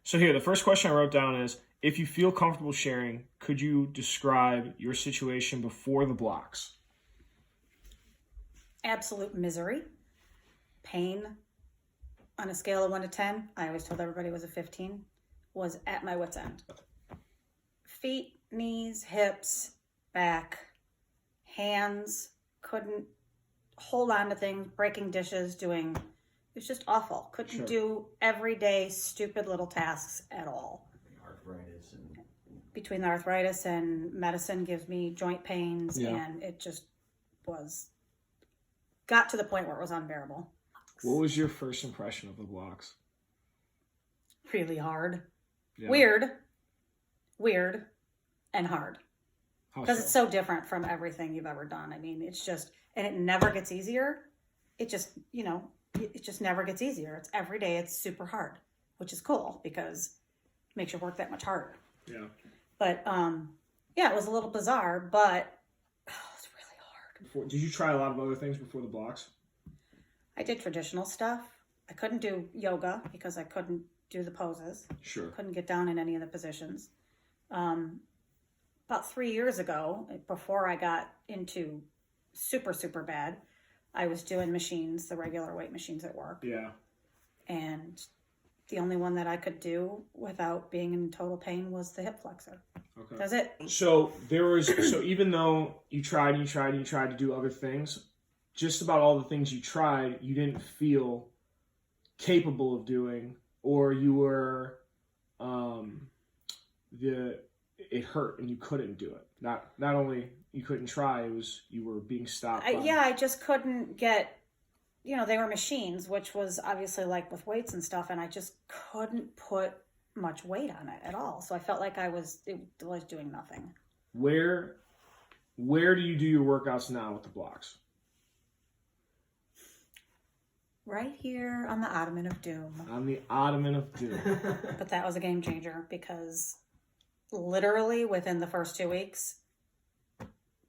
So here, the first question I wrote down is, if you feel comfortable sharing, could you describe your situation before the blocks? Absolute misery, pain on a scale of 1 to 10. I always told everybody it was a 15, was at my wit's end. Feet, knees, hips, back, hands, couldn't hold on to things, breaking dishes, it was just awful. Couldn't do everyday stupid little tasks at all. Arthritis and Between the arthritis and medicine gives me joint pains, and it just got to the point where it was unbearable. What was your first impression of the blocks? Really hard. Yeah. Weird, and hard. Because so? it's so different from everything you've ever done. I mean, it's just, and it never gets easier. It just, it just never gets easier. It's every day, it's super hard, which is cool because it makes your work that much harder. Yeah. But, it was a little bizarre, but it's really hard. Did you try a lot of other things before the blocks? I did traditional stuff. I couldn't do yoga because I couldn't do the poses. Sure. Couldn't get down in any of the positions. About 3 years ago, before I got into super, super bad, I was doing machines, the regular weight machines at work. Yeah. And the only one that I could do without being in total pain was the hip flexor. Okay. That's it. So even though you tried to do other things, just about all the things you tried, you didn't feel capable of doing, or you were, it hurt and you couldn't do it. Not only you couldn't try, it was you were being stopped. I just couldn't get, they were machines, which was obviously like with weights and stuff, and I just couldn't put much weight on it at all. So I felt like it was doing nothing. Where do you do your workouts now with the blocks? Right here on the Ottoman of Doom. On the Ottoman of Doom. But that was a game changer because literally within the first 2 weeks,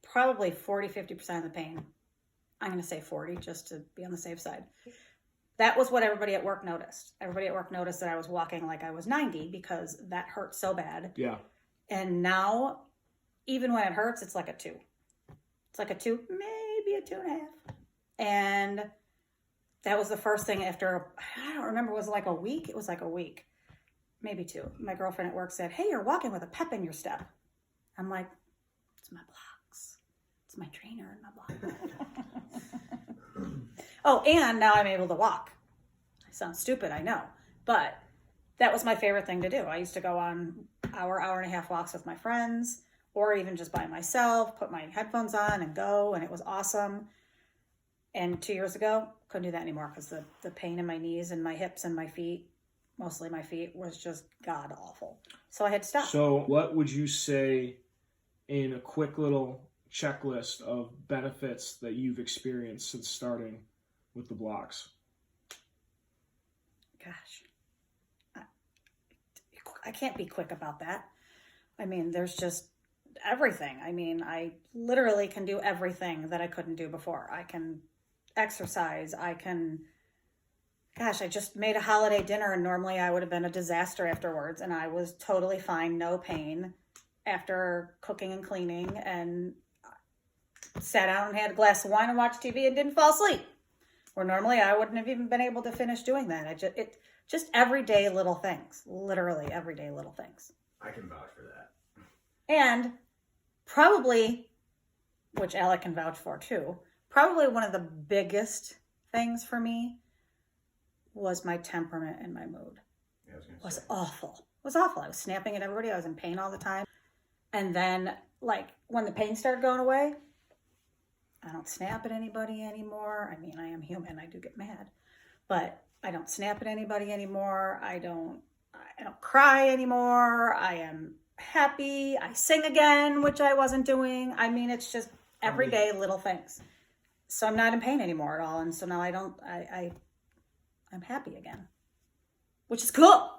probably 40-50% of the pain. I'm going to say 40 just to be on the safe side. That was what everybody at work noticed. Everybody at work noticed that I was walking like I was 90 because that hurt so bad. Yeah. And now, even when it hurts, it's like a 2. It's like a 2, maybe a 2.5. And that was the first thing after, I don't remember, was it like a week? It was like a week, maybe 2. My girlfriend at work said, "Hey, you're walking with a pep in your step." I'm like, it's my blocks. It's my trainer and my block. Oh, and now I'm able to walk. I sound stupid, I know. But that was my favorite thing to do. I used to go on hour and a half walks with my friends, or even just by myself, put my headphones on and go, and it was awesome. And 2 years ago, couldn't do that anymore because the pain in my knees and my hips and my feet, mostly my feet, was just god awful. So I had to stop. So what would you say in a quick little checklist of benefits that you've experienced since starting with the blocks? Gosh, I can't be quick about that. I mean, there's just everything. I mean, I literally can do everything that I couldn't do before. I can exercise. I just made a holiday dinner and normally I would have been a disaster afterwards, and I was totally fine, no pain after cooking and cleaning, and sat down and had a glass of wine and watched TV and didn't fall asleep. Where normally I wouldn't have even been able to finish doing that. Just everyday little things, literally everyday little things. I can vouch for that. And probably, which Alec can vouch for too, probably one of the biggest things for me was my temperament and my mood. Yeah, It was awful. It was awful. I was snapping at everybody. I was in pain all the time. And then, like, when the pain started going away, I don't snap at anybody anymore. I mean, I am human. I do get mad. But I don't snap at anybody anymore. I don't cry anymore. I am happy. I sing again, which I wasn't doing. I mean, it's just everyday little things. So I'm not in pain anymore at all. And so now I'm happy again, which is cool.